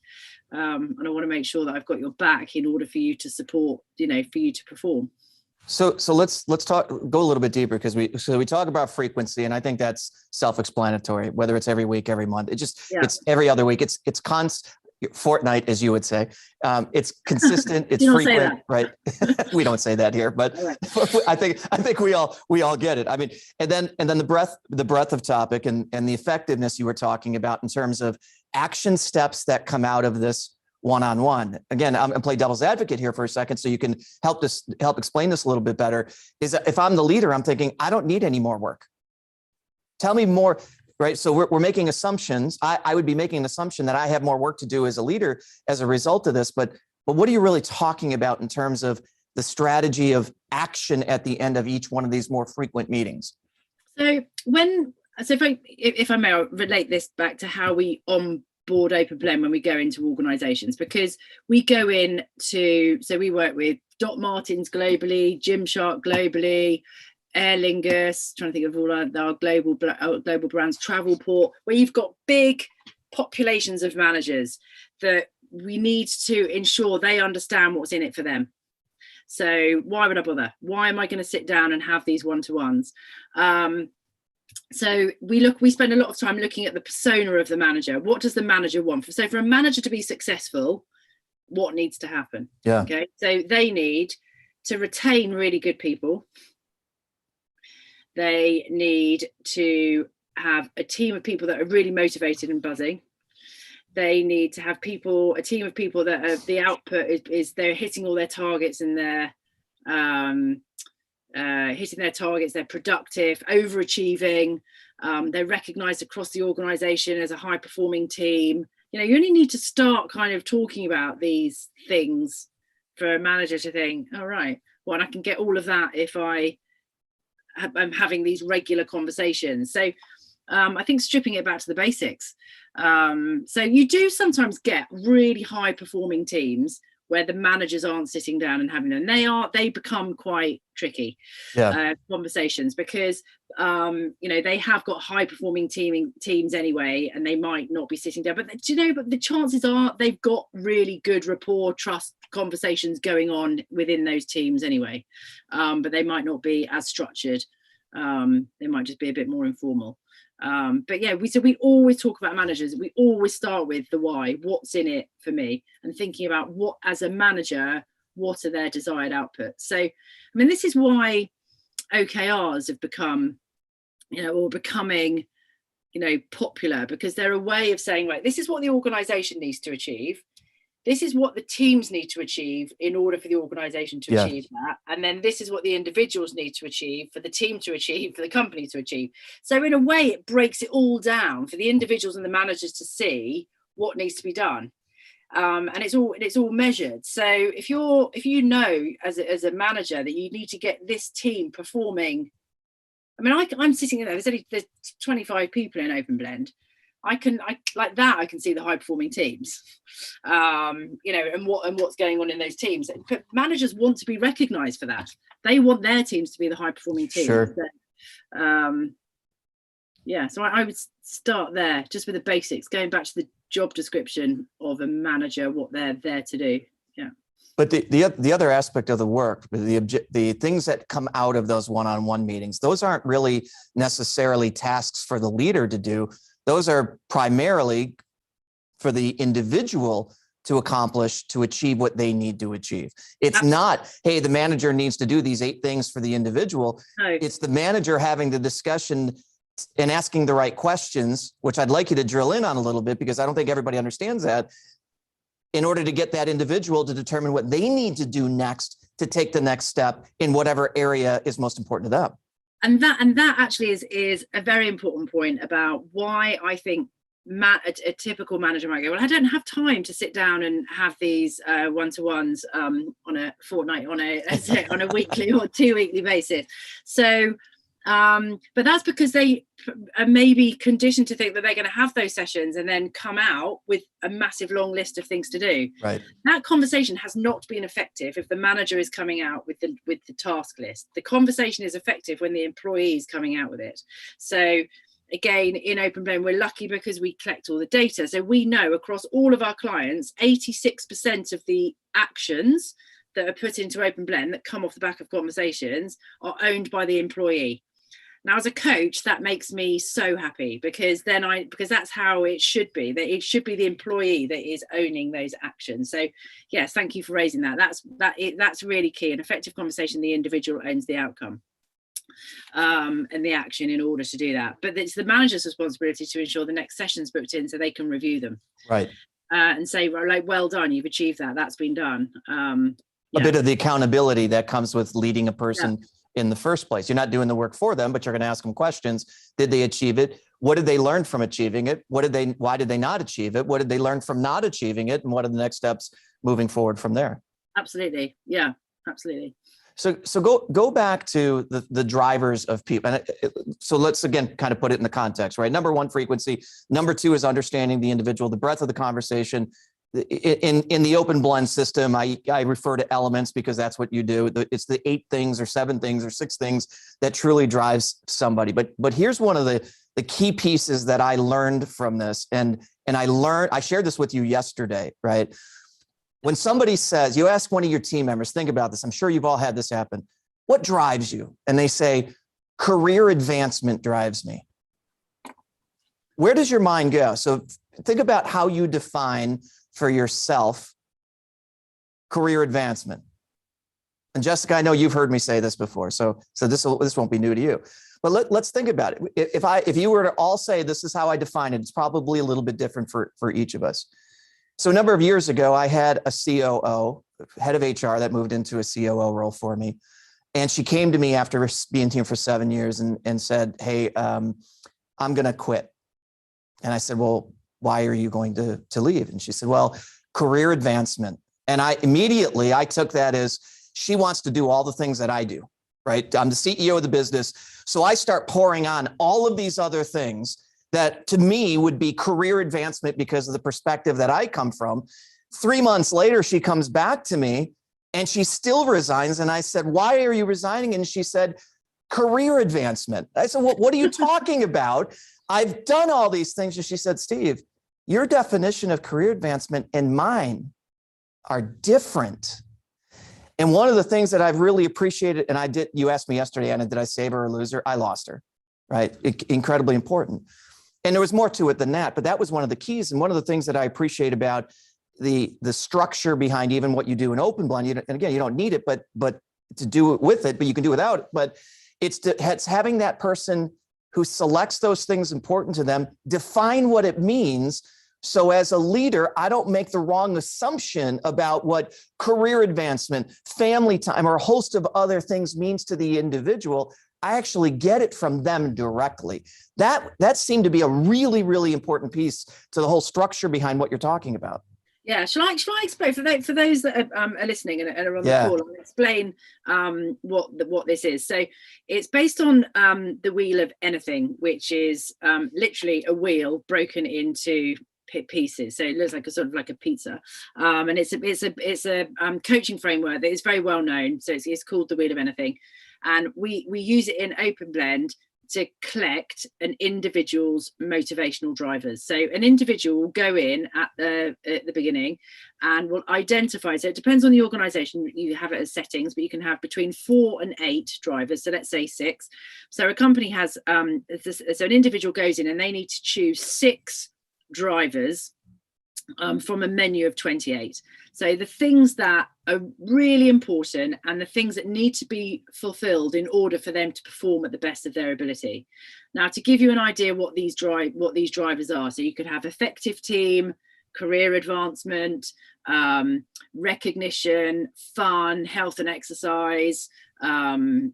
And I want to make sure that I've got your back in order for you to support, for you to perform. So let's go a little bit deeper, because we talk about frequency, and I think that's self-explanatory. Whether it's every week, every month, it's every other week. It's fortnight, as you would say. It's consistent. It's frequent, right? We don't say that here, but I think we all get it. I mean, and then the breadth of topic and the effectiveness you were talking about in terms of action steps that come out of this one-on-one. Again, I'm going to play devil's advocate here for a second, so you can help explain this a little bit better. Is that if I'm the leader, I'm thinking, I don't need any more work. Tell me more, right? So we're making assumptions. I would be making an assumption that I have more work to do as a leader as a result of this. But what are you really talking about in terms of the strategy of action at the end of each one of these more frequent meetings? So if I may, I'll relate this back to how we board Optimum when we go into organizations, because we go into, so we work with Doc Martens globally, Gymshark globally, Aer Lingus, trying to think of all our global brands, Travelport, where you've got big populations of managers that we need to ensure they understand what's in it for them. So why would I bother? Why am I going to sit down and have these one-to-ones? So we spend a lot of time looking at the persona of the manager. What does the manager want? So for a manager to be successful, what needs to happen? Yeah. Okay. So they need to retain really good people. They need to have a team of people that are really motivated and buzzing. They need to have a team of people that are, the output is they're hitting all their targets and they're hitting their targets, they're productive, overachieving, they're recognized across the organization as a high performing team. You only need to start kind of talking about these things for a manager to think, all right, well, I can get all of that if I'm having these regular conversations. So I think stripping it back to the basics. So you do sometimes get really high performing teams where the managers aren't sitting down and having them. They become quite tricky conversations, because they have got high performing teams anyway, and they might not be sitting down. But but the chances are they've got really good rapport, trust conversations going on within those teams anyway. But they might not be as structured. They might just be a bit more informal. But yeah, we always talk about managers. We always start with the why, what's in it for me, and thinking about what, as a manager, what are their desired outputs. So, I mean, this is why OKRs have become, becoming, popular, because they're a way of saying, right, this is what the organization needs to achieve. This is what the teams need to achieve in order for the organization to achieve that. And then this is what the individuals need to achieve for the team to achieve, for the company to achieve. So in a way, it breaks it all down for the individuals and the managers to see what needs to be done. And it's all measured. So if you know as a manager that you need to get this team performing, I mean, I'm sitting there, there's 25 people in Open Blend. I can see the high performing teams, and what's going on in those teams. But managers want to be recognized for that. They want their teams to be the high performing teams. Sure. So, so I would start there, just with the basics, going back to the job description of a manager, what they're there to do. Yeah. But the other aspect of the work, the things that come out of those one-on-one meetings, those aren't really necessarily tasks for the leader to do. Those are primarily for the individual to accomplish, to achieve what they need to achieve. It's not, hey, the manager needs to do these 8 things for the individual. No. It's the manager having the discussion and asking the right questions, which I'd like you to drill in on a little bit, because I don't think everybody understands that, in order to get that individual to determine what they need to do next to take the next step in whatever area is most important to them. And that actually is a very important point about why I think a typical manager might go, well, I don't have time to sit down and have these one-to-ones on a fortnight, on a weekly or 2 weekly basis. So, but that's because they are maybe conditioned to think that they're going to have those sessions and then come out with a massive long list of things to do. Right. That conversation has not been effective if the manager is coming out with the task list. The conversation is effective when the employee is coming out with it. So again, in Open Blend, we're lucky because we collect all the data. So we know across all of our clients, 86% of the actions that are put into Open Blend that come off the back of conversations are owned by the employee. Now, as a coach, that makes me so happy, because that's how it should be, that it should be the employee that is owning those actions. So yes, thank you for raising that. That's really key. An effective conversation, the individual owns the outcome and the action in order to do that. But it's the manager's responsibility to ensure the next session's booked in so they can review them. Right. And say, like, well done, you've achieved that. That's been done. A bit of the accountability that comes with leading a person in the first place. You're not doing the work for them, but you're going to ask them questions. Did they achieve it? What did they learn from achieving it? Why did they not achieve it? What did they learn from not achieving it? And what are the next steps moving forward from there? Absolutely. Yeah, absolutely. So go back to the drivers of people. And so let's again kind of put it in the context, right? Number one, frequency. Number two is understanding the individual, the breadth of the conversation. In the Open Blend system, I refer to elements because that's what you do. It's the 8 things or 7 things or 6 things that truly drives somebody. But here's one of the key pieces that I learned from this. And I shared this with you yesterday, right? When somebody says, you ask one of your team members, think about this. I'm sure you've all had this happen. What drives you? And they say, career advancement drives me. Where does your mind go? So think about how you define for yourself career advancement. And Jessica, I know you've heard me say this before, so this won't be new to you. But let's think about it. If you were to all say this is how I define it, it's probably a little bit different for each of us. So a number of years ago, I had a COO, head of HR, that moved into a COO role for me. And she came to me after being here for 7 years and said, hey, I'm going to quit. And I said, well, why are you going to leave? And she said, well, career advancement. And I took that as she wants to do all the things that I do, right? I'm the CEO of the business. So I start pouring on all of these other things that to me would be career advancement because of the perspective that I come from. 3 months later, she comes back to me and she still resigns. And I said, why are you resigning? And she said, career advancement. I said, well, what are you talking about? I've done all these things. And she said, Steve, your definition of career advancement and mine are different. And one of the things that I've really appreciated, and you asked me yesterday, Anna, did I save her or lose her? I lost her, right? Incredibly important. And there was more to it than that, but that was one of the keys. And one of the things that I appreciate about the structure behind even what you do in Open Blend, and again, you don't need it, but to do it with it, but you can do without it. But it's having that person who selects those things important to them, define what it means. So as a leader, I don't make the wrong assumption about what career advancement, family time, or a host of other things means to the individual. I actually get it from them directly. That seemed to be a really, really important piece to the whole structure behind what you're talking about. Yeah, shall I explain for those that are listening and are on the call? I'll explain what this is. So it's based on the wheel of anything, which is literally a wheel broken into pieces. So it looks like a sort of like a pizza, and it's a coaching framework that is very well known. So it's called the wheel of anything. And we use it in Open Blend to collect an individual's motivational drivers. So an individual will go in at the beginning and will identify. So it depends on the organization. You have it as settings, but you can have between 4 and 8 drivers. So let's say 6. So a company has, so an individual goes in and they need to choose 6 drivers from a menu of 28. So the things that are really important and the things that need to be fulfilled in order for them to perform at the best of their ability. Now, to give you an idea what these drivers are, so you could have effective team, career advancement, recognition, fun, health and exercise, time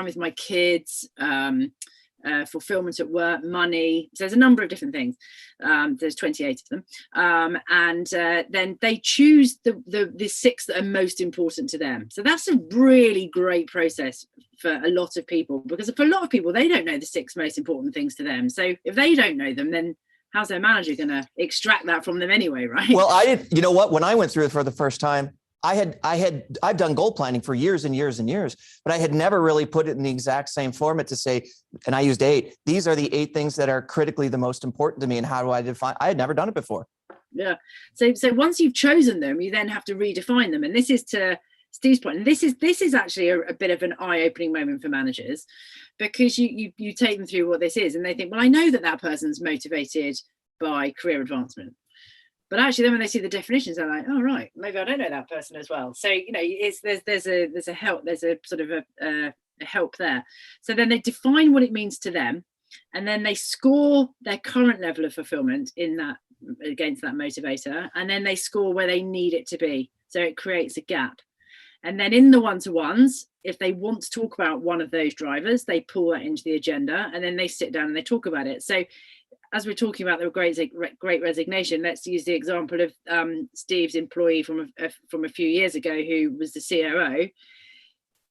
with my kids, fulfillment at work, money. So there's a number of different things. There's 28 of them, and then they choose the 6 that are most important to them. So that's a really great process for a lot of people, because for a lot of people, they don't know the 6 most important things to them. So if they don't know them, then how's their manager going to extract that from them anyway, right? Well, you know what, when I went through it for the first time, I've done goal planning for years and years and years, but I had never really put it in the exact same format to say, and I used 8. These are the 8 things that are critically the most important to me. And how do I define? I had never done it before. Yeah. So once you've chosen them, you then have to redefine them. And this is to Steve's point, and this is actually a bit of an eye-opening moment for managers, because you take them through what this is, and they think, well, I know that person's motivated by career advancement, but actually then when they see the definitions, they're like, oh right, maybe I don't know that person as well. So there's a help, there's a sort of a help there. So then they define what it means to them, and then they score their current level of fulfillment in that against that motivator, and then they score where they need it to be. So it creates a gap. And then in the one-to-ones, if they want to talk about one of those drivers, they pull that into the agenda, and then they sit down and they talk about it. So as we're talking about the great resignation, let's use the example of Steve's employee from a few years ago, who was the COO.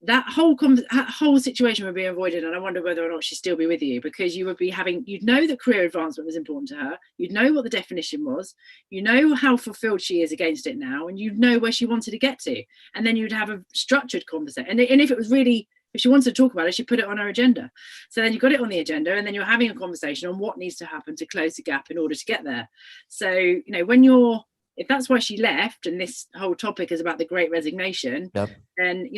That whole situation would be avoided, and I wonder whether or not she'd still be with you, because you'd know that career advancement was important to her, you'd know what the definition was, you know how fulfilled she is against it now, and you'd know where she wanted to get to, and then you'd have a structured conversation. And if she wanted to talk about it, she'd put it on her agenda. So then you got it on the agenda, and then you're having a conversation on what needs to happen to close the gap in order to get there. So if that's why she left, and this whole topic is about the great resignation, yep, then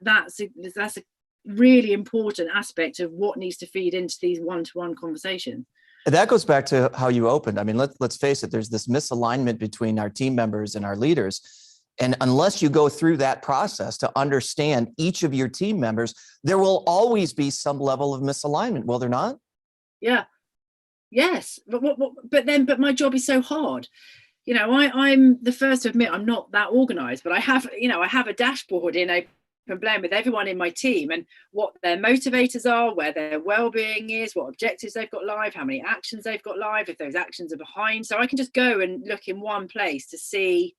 that's a really important aspect of what needs to feed into these one-to-one conversations. And that goes back to how you opened. I mean, let's face it, there's this misalignment between our team members and our leaders. And unless you go through that process to understand each of your team members, there will always be some level of misalignment. Will there not? Yeah. Yes. But my job is so hard. I'm the first to admit I'm not that organized, but I have a dashboard in Open Blend with everyone in my team and what their motivators are, where their well-being is, what objectives they've got live, how many actions they've got live, if those actions are behind. So I can just go and look in one place to see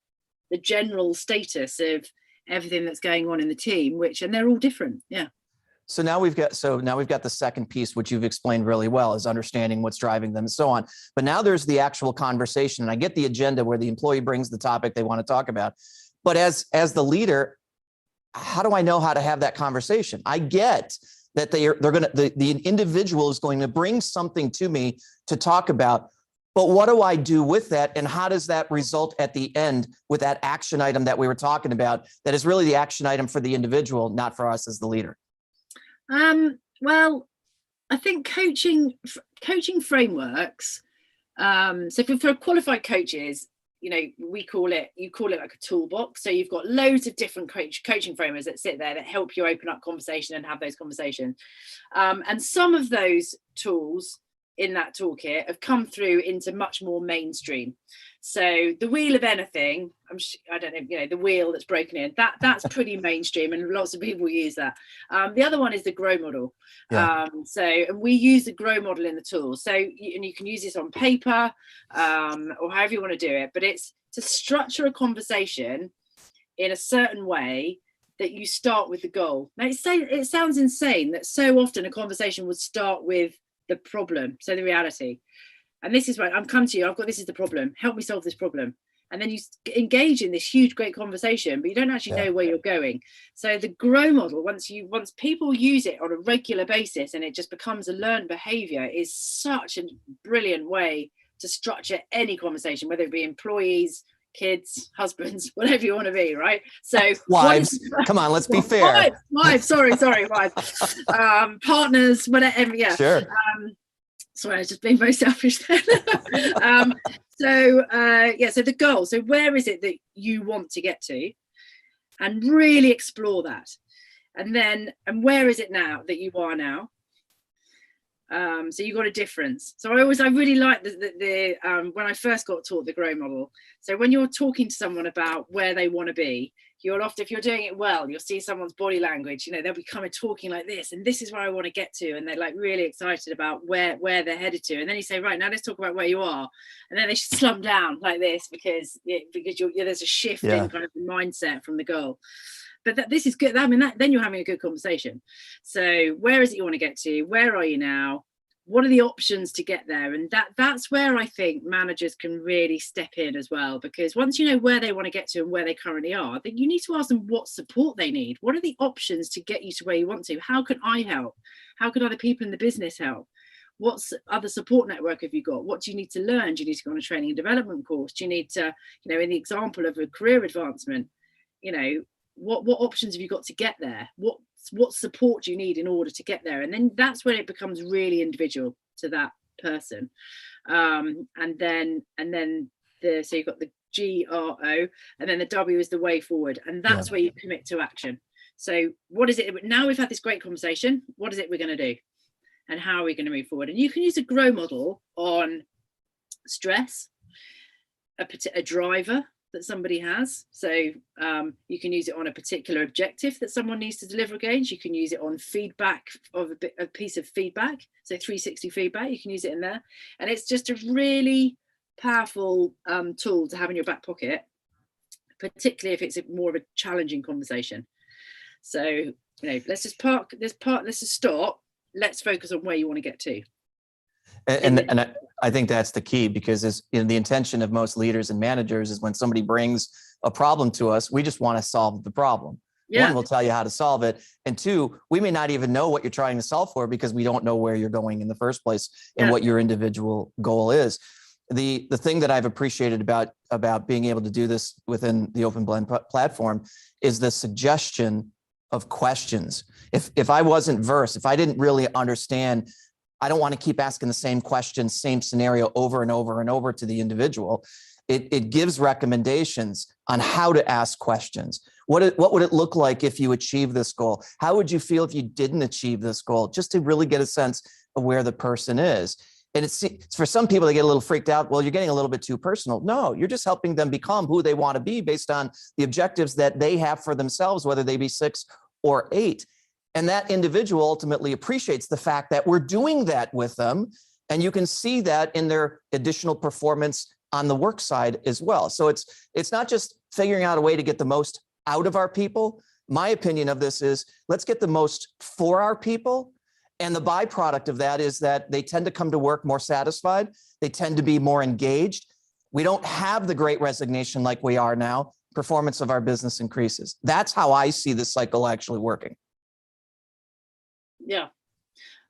the general status of everything that's going on in the team, and they're all different. Yeah. So now we've got the second piece, which you've explained really well, is understanding what's driving them and so on. But now there's the actual conversation, and I get the agenda where the employee brings the topic they want to talk about. But as the leader, how do I know how to have that conversation? I get that the individual is going to bring something to me to talk about, but what do I do with that? And how does that result at the end with that action item that we were talking about, that is really the action item for the individual, not for us as the leader? Well, I think coaching frameworks. So for qualified coaches, you call it like a toolbox. So you've got loads of different coaching frameworks that sit there that help you open up conversation and have those conversations. And some of those tools in that toolkit have come through into much more mainstream. So the wheel of anything, I don't know, the wheel that's broken in, that's pretty mainstream, and lots of people use that. The other one is the GROW model. Yeah. And we use the GROW model in the tool. So you can use this on paper or however you want to do it, but it's to structure a conversation in a certain way that you start with the goal. Now it sounds insane that so often a conversation would start with the problem, so the reality. And this is right, I'm come to you, this is the problem, help me solve this problem. And then you engage in this huge, great conversation, but you don't actually know where you're going. So the GROW model, once people use it on a regular basis and it just becomes a learned behavior, is such a brilliant way to structure any conversation, whether it be employees, kids, husbands, whatever you want to be, right? So wives, come on, let's be fair. Wives, sorry, wives. Partners, whatever, yeah. Sure. Sorry, I was just being very selfish there. So the goal. So where is it that you want to get to? And really explore that. And where is it now that you are now? So you've got a difference. So I really like the when I first got taught the GROW model. So when you're talking to someone about where they want to be, you'll often, if you're doing it well, you'll see someone's body language, they'll be kind of talking like this, and this is where I want to get to, and they're like really excited about where they're headed to. And then you say, right, now let's talk about where you are, and then they slump down like this because there's a shift in kind of the mindset from the goal. But this is good. I mean, then you're having a good conversation. So where is it you want to get to? Where are you now? What are the options to get there? And that's where I think managers can really step in as well, because once you know where they want to get to and where they currently are, then you need to ask them what support they need. What are the options to get you to where you want to? How can I help? How can other people in the business help? What other support network have you got? What do you need to learn? Do you need to go on a training and development course? Do you need to, in the example of a career advancement, what options have you got to get there? What support do you need in order to get there? And then that's when it becomes really individual to that person. And then so you've got the GRO, and then the W is the way forward, and that's where you commit to action. So what is it now? We've had this great conversation. What is it we're going to do, and how are we going to move forward? And you can use a GROW model on stress, a driver that somebody has. So you can use it on a particular objective that someone needs to deliver against. You can use it on feedback of a piece of feedback. So 360 feedback, you can use it in there. And it's just a really powerful tool to have in your back pocket, particularly if it's more of a challenging conversation. So, let's just let's just stop. Let's focus on where you want to get to. And I think that's the key, because the intention of most leaders and managers is when somebody brings a problem to us, we just want to solve the problem. Yeah. One, we'll tell you how to solve it. And two, we may not even know what you're trying to solve for, because we don't know where you're going in the first place and what your individual goal is. The thing that I've appreciated about being able to do this within the Open Blend platform is the suggestion of questions. If I wasn't versed, if I didn't really understand, I don't want to keep asking the same question, same scenario over and over and over to the individual. It gives recommendations on how to ask questions. What would it look like if you achieve this goal? How would you feel if you didn't achieve this goal? Just to really get a sense of where the person is. And it's for some people, they get a little freaked out. Well, you're getting a little bit too personal. No, you're just helping them become who they want to be based on the objectives that they have for themselves, whether they be 6 or 8. And that individual ultimately appreciates the fact that we're doing that with them. And you can see that in their additional performance on the work side as well. So it's not just figuring out a way to get the most out of our people. My opinion of this is, let's get the most for our people. And the byproduct of that is that they tend to come to work more satisfied. They tend to be more engaged. We don't have the great resignation like we are now. Performance of our business increases. That's how I see this cycle actually working. Yeah.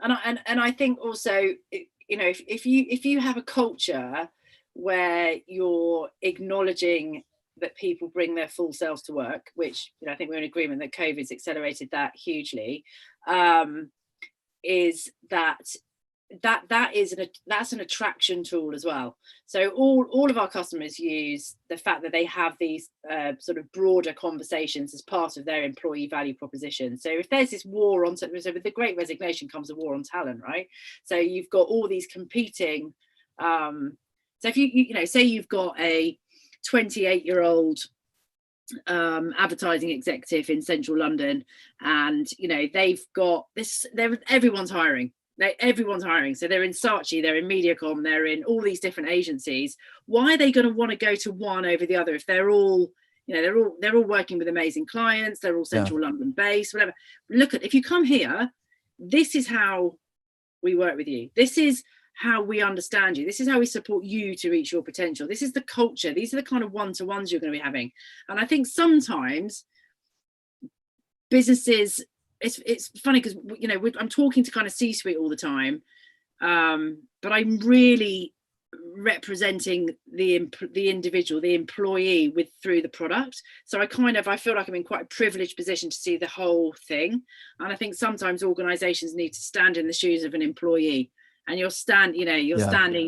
And I think also, if you have a culture where you're acknowledging that people bring their full selves to work, which I think we're in agreement that COVID's accelerated that hugely, is that's an attraction tool as well. So all of our customers use the fact that they have these sort of broader conversations as part of their employee value proposition. So if there's this war on, so with the Great Resignation comes a war on talent, right? So you've got all these competing. So if you say you've got a 28-year-old advertising executive in central London, and they've got this, everyone's hiring. Everyone's hiring. So they're in Saatchi, they're in Mediacom, they're in all these different agencies. Why are they going to want to go to one over the other if they're all, they're all working with amazing clients, they're all central London based, whatever. Look, if you come here, this is how we work with you. This is how we understand you. This is how we support you to reach your potential. This is the culture. These are the kind of one-to-ones you're going to be having. And I think sometimes businesses, it's funny because I'm talking to kind of C-suite all the time, but I'm really representing the individual, the employee through the product. So I feel like I'm in quite a privileged position to see the whole thing. And I think sometimes organizations need to stand in the shoes of an employee. And you're standing,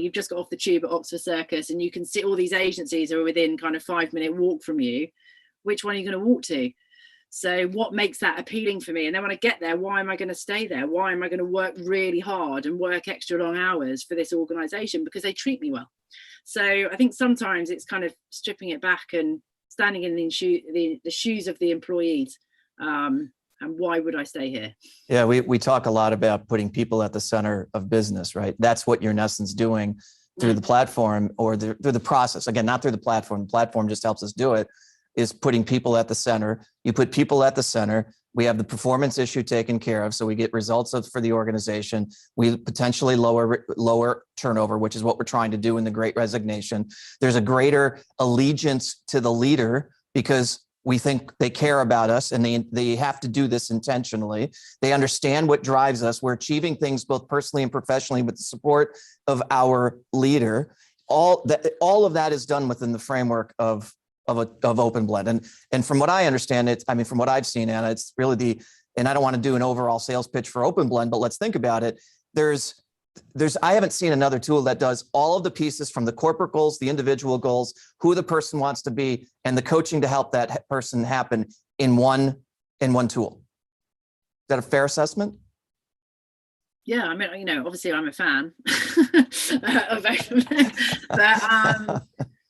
you've just got off the tube at Oxford Circus, and you can see all these agencies are within kind of 5-minute walk from you. Which one are you going to walk to? So what makes that appealing for me? And then when I get there, why am I going to stay there? Why am I going to work really hard and work extra long hours for this organization? Because they treat me well. So I think sometimes it's kind of stripping it back and standing in the shoes of the employees. And why would I stay here? Yeah, we talk a lot about putting people at the center of business, right? That's what you're in essence doing through the platform or through the process. Again, not through the platform. The platform just helps us do it, is putting people at the center. You put people at the center. We have the performance issue taken care of. So we get results for the organization. We potentially lower turnover, which is what we're trying to do in the Great Resignation. There's a greater allegiance to the leader because we think they care about us, and they have to do this intentionally. They understand what drives us. We're achieving things both personally and professionally with the support of our leader. All of that is done within the framework of of Open Blend. And from what I understand, from what I've seen, Anna, it's really and I don't want to do an overall sales pitch for Open Blend, but let's think about it. I haven't seen another tool that does all of the pieces from the corporate goals, the individual goals, who the person wants to be, and the coaching to help that person happen in one tool. Is that a fair assessment? Yeah, I mean, obviously I'm a fan of Open Blend, but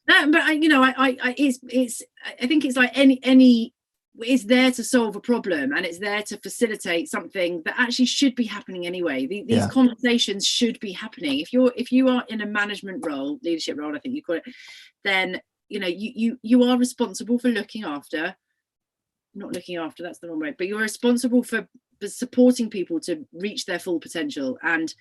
I think it's like any it's there to solve a problem, and it's there to facilitate something that actually should be happening anyway. These conversations should be happening. If you are in a management role, leadership role, I think you call it, then you are responsible for not looking after, that's the wrong word, but you're responsible for supporting people to reach their full potential and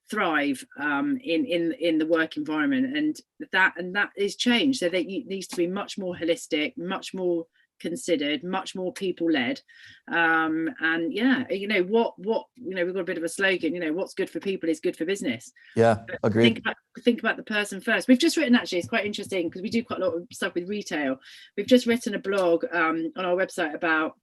thrive in the work environment, and that is change. So that it needs to be much more holistic, much more considered, much more people led, and we've got a bit of a slogan, what's good for people is good for business. Agreed. Think about the person first. We've just written, actually, it's quite interesting because we do quite a lot of stuff with retail. We've just written a blog on our website about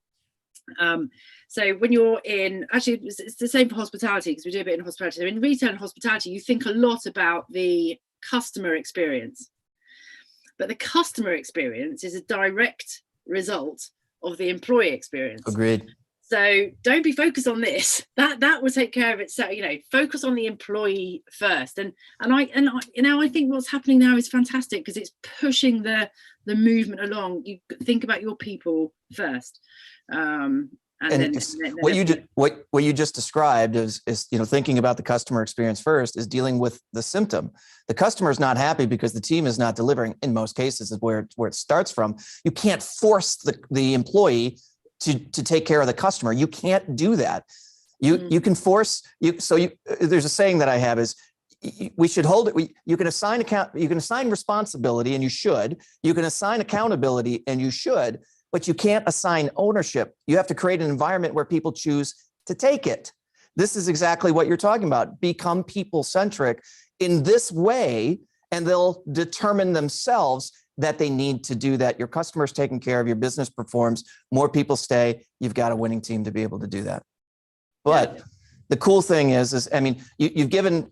so when you're in, actually it's the same for hospitality, because we do a bit in hospitality. So in retail and hospitality, you think a lot about the customer experience, but the customer experience is a direct result of the employee experience. Agreed. So don't be focused on this. That will take care of itself. Focus on the employee first. And I think what's happening now is fantastic, because it's pushing the movement along. You think about your people first. What you just described is thinking about the customer experience first is dealing with the symptom. The customer is not happy because the team is not delivering. In most cases, is where it starts from. You can't force the employee to take care of the customer. You can't do that. You can force you. So there's a saying that I have is, we should hold it. You can assign responsibility, and you should. You can assign accountability, and you should. But you can't assign ownership. You have to create an environment where people choose to take it. This is exactly what you're talking about. Become people-centric in this way, and they'll determine themselves that they need to do that. Your customer's taken care of, your business performs, more people stay. You've got a winning team to be able to do that. But the cool thing is you've given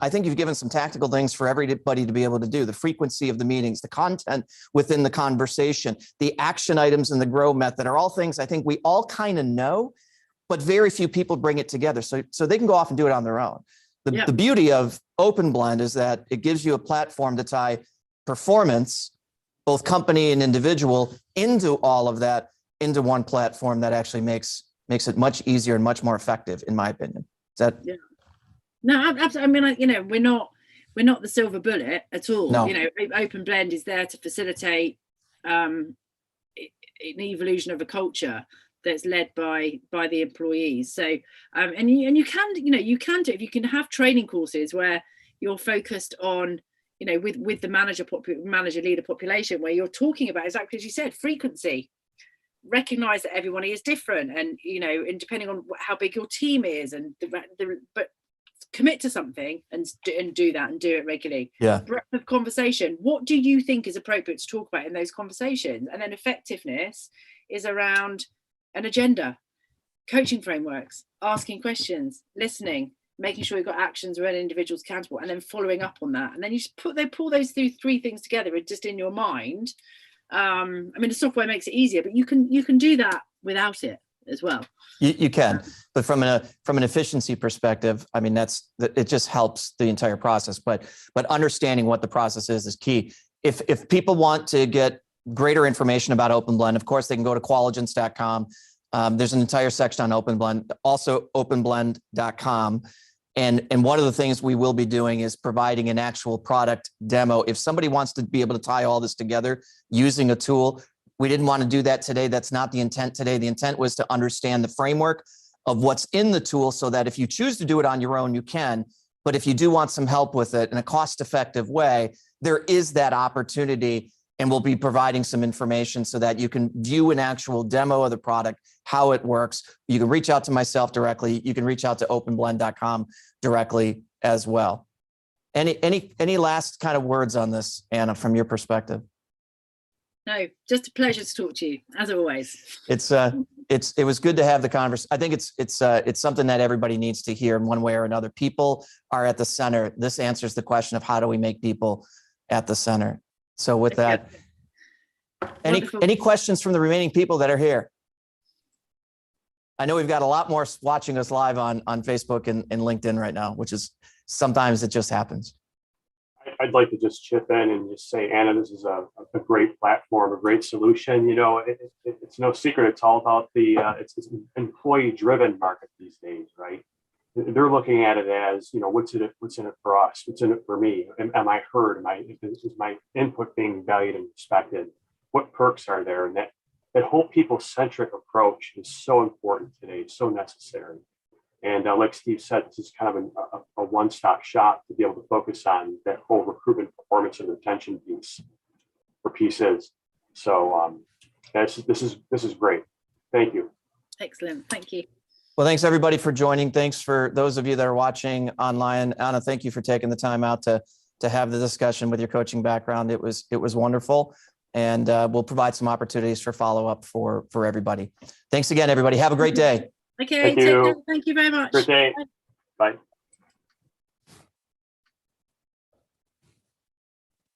some tactical things for everybody to be able to do. The frequency of the meetings, the content within the conversation, the action items and the grow method are all things I think we all kind of know, but very few people bring it together. So they can go off and do it on their own. The beauty of Open Blend is that it gives you a platform to tie performance, both company and individual, into all of that, into one platform that actually makes it much easier and much more effective, in my opinion. No, absolutely. We're not the silver bullet at all. No. Open Blend is there to facilitate an evolution of a culture that's led by the employees. So and you can do, if you can have training courses where you're focused on with the manager leader population, where you're talking about exactly as you said, frequency. Recognize that everybody is different, and depending on how big your team is, and but commit to something and do that, and do it regularly. Breadth of conversation. What do you think is appropriate to talk about in those conversations? And then effectiveness is around an agenda, coaching frameworks, asking questions, listening, making sure you've got actions where an individual's accountable, and then following up on that. And then you just pull those three things together just in your mind. The software makes it easier, but you can do that without it as well. You can, but from an efficiency perspective, it just helps the entire process. But understanding what the process is key. If people want to get greater information about Open Blend, of course they can go to qualigence.com. There's an entire section on Open Blend, also openblend.com. And one of the things we will be doing is providing an actual product demo. If somebody wants to be able to tie all this together using a tool, we didn't want to do that today. That's not the intent today. The intent was to understand the framework of what's in the tool, so that if you choose to do it on your own, you can. But if you do want some help with it in a cost-effective way, there is that opportunity. And we'll be providing some information so that you can view an actual demo of the product, how it works. You can reach out to myself directly. You can reach out to openblend.com directly as well. Any last kind of words on this, Anna, from your perspective? No, just a pleasure to talk to you, as always. It was good to have the conversation. I think it's something that everybody needs to hear in one way or another. People are at the center. This answers the question of how do we make people at the center. So with that, any questions from the remaining people that are here? I know we've got a lot more watching us live on Facebook and LinkedIn right now, which is sometimes it just happens. I'd like to just chip in and just say, Anna, this is a great platform, a great solution. You know, it's no secret. It's all about it's an employee-driven market these days, right? They're looking at it as, you know, what's in it for us? What's in it for me? Am I heard? Is my input being valued and respected? What perks are there? And that whole people-centric approach is so important today. It's so necessary. And like Steve said, this is kind of a one-stop shop to be able to focus on that whole recruitment, performance, and retention pieces. So this is great. Thank you. Excellent. Thank you. Well, thanks everybody for joining. Thanks for those of you that are watching online. Anna, thank you for taking the time out to have the discussion with your coaching background. It was wonderful. And we'll provide some opportunities for follow-up for everybody. Thanks again, everybody. Have a great day. Okay, Thank take you. care. Thank you very much. Great day. Bye.